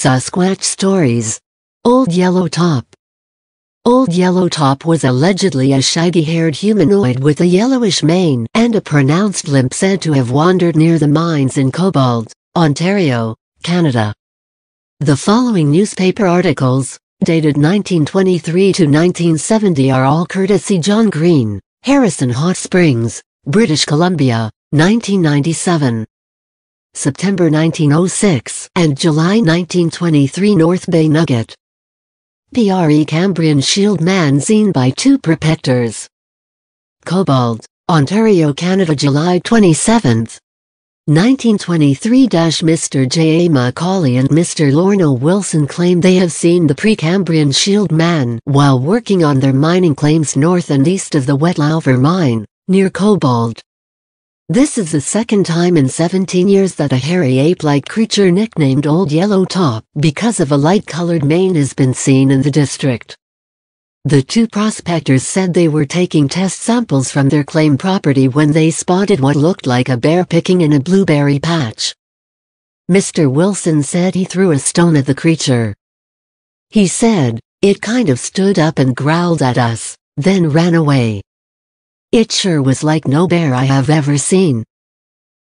Sasquatch stories. Old Yellow Top. Old Yellow Top was allegedly a shaggy-haired humanoid with a yellowish mane and a pronounced limp, said to have wandered near the mines in Cobalt, Ontario, Canada. The following newspaper articles, dated 1923 to 1970, are all courtesy John Green, Harrison Hot Springs, British Columbia, 1997. September 1906 and July 1923, North Bay Nugget. Precambrian shield man seen by two prospectors. Cobalt, Ontario, Canada, July 27, 1923. Mr. J. A. Macaulay and Mr. Lorno Wilson claim they have seen the Precambrian shield man while working on their mining claims north and east of the Wet Lauver mine, near Cobalt. This is the second time in 17 years that a hairy ape-like creature nicknamed Old Yellow Top because of a light-colored mane has been seen in the district. The two prospectors said they were taking test samples from their claim property when they spotted what looked like a bear picking in a blueberry patch. Mr. Wilson said he threw a stone at the creature. He said, "It kind of stood up and growled at us, then ran away. It sure was like no bear I have ever seen.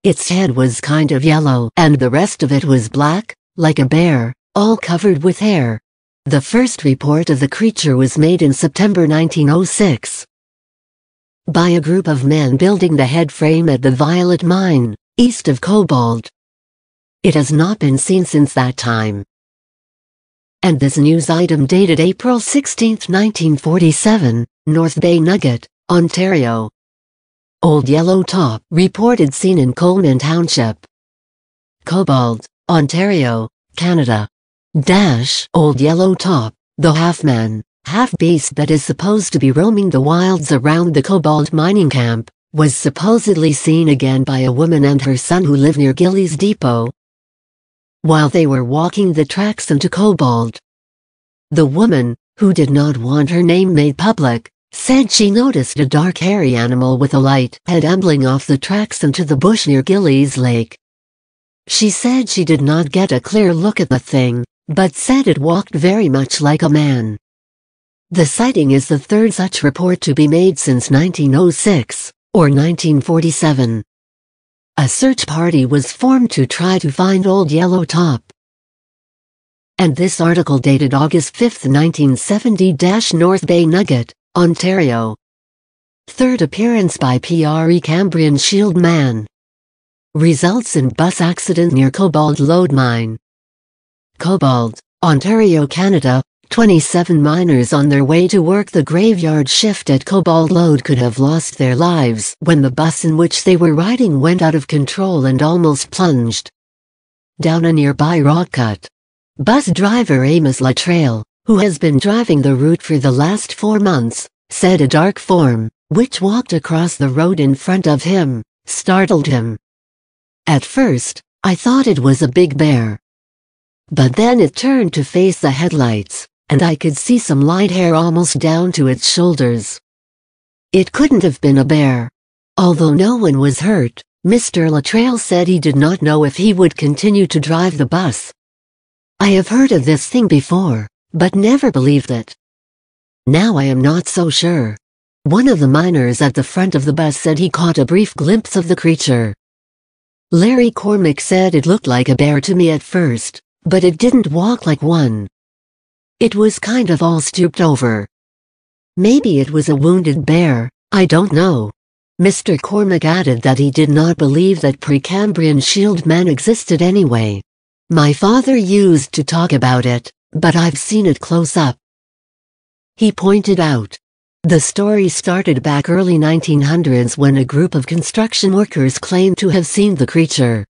Its head was kind of yellow and the rest of it was black, like a bear, all covered with hair." The first report of the creature was made in September 1906 by a group of men building the head frame at the Violet Mine, east of Cobalt. It has not been seen since that time. And this news item dated April 16, 1947, North Bay Nugget, Ontario. Old Yellow Top reported seen in Coleman Township, Cobalt, Ontario, Canada. Old Yellow Top, the half-man, half-beast that is supposed to be roaming the wilds around the Cobalt mining camp, was supposedly seen again by a woman and her son who live near Gillies Depot while they were walking the tracks into Cobalt. The woman, who did not want her name made public, said she noticed a dark hairy animal with a light head ambling off the tracks into the bush near Gillies Lake. She said she did not get a clear look at the thing, but said it walked very much like a man. The sighting is the third such report to be made since 1906, or 1947. A search party was formed to try to find Old Yellow Top. And this article dated August 5, 1970, North Bay Nugget, Ontario. Third appearance by Precambrian shield man. Results in bus accident near Cobalt lode mine. Cobalt, Ontario, Canada. 27 miners on their way to work the graveyard shift at Cobalt lode could have lost their lives when the bus in which they were riding went out of control and almost plunged down a nearby rock cut. Bus driver Amos Latrail, who has been driving the route for the last 4 months, said a dark form, which walked across the road in front of him, startled him. "At first, I thought it was a big bear. But then it turned to face the headlights, and I could see some light hair almost down to its shoulders. It couldn't have been a bear." Although no one was hurt, Mr. Latrail said he did not know if he would continue to drive the bus. "I have heard of this thing before, but never believed it. Now I am not so sure." One of the miners at the front of the bus said he caught a brief glimpse of the creature. Larry Cormack said it looked like a bear to me at first, but it didn't walk like one. It was kind of all stooped over. Maybe it was a wounded bear, I don't know. Mr. Cormack added that he did not believe that Precambrian shield man existed anyway. "My father used to talk about it, but I've seen it close up," he pointed out. The story started back early 1900s when a group of construction workers claimed to have seen the creature.